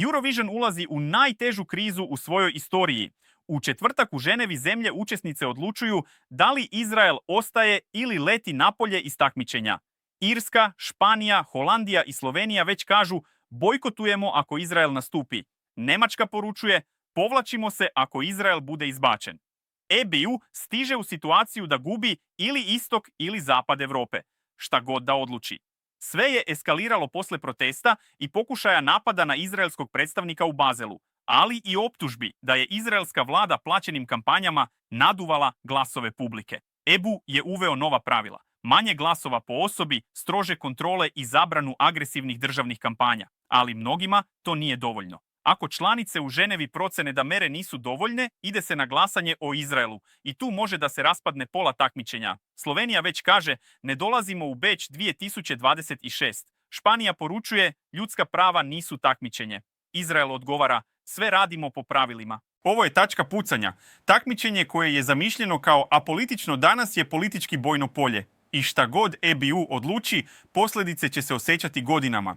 Eurovision ulazi u najtežu krizu u svojoj istoriji. U četvrtak u Ženevi zemlje učesnice odlučuju da li Izrael ostaje ili leti napolje iz takmičenja. Irska, Španija, Holandija i Slovenija već kažu bojkotujemo ako Izrael nastupi. Njemačka poručuje povlačimo se ako Izrael bude izbačen. EBU stiže u situaciju da gubi ili istok ili zapad Europe, šta god da odluči. Sve je eskaliralo posle protesta i pokušaja napada na izraelskog predstavnika u Bazelu, ali i optužbi da je izraelska vlada plaćenim kampanjama naduvala glasove publike. EBU je uveo nova pravila. Manje glasova po osobi, strože kontrole i zabranu agresivnih državnih kampanja. Ali mnogima to nije dovoljno. Ako članice u Ženevi procene da mere nisu dovoljne, ide se na glasanje o Izraelu i tu može da se raspadne pola takmičenja. Slovenija već kaže ne dolazimo u Beč 2026. Španija poručuje ljudska prava nisu takmičenje. Izrael odgovara sve radimo po pravilima. Ovo je tačka pucanja. Takmičenje koje je zamišljeno kao apolitično danas je politički bojno polje. I šta god EBU odluči, posljedice će se osjećati godinama.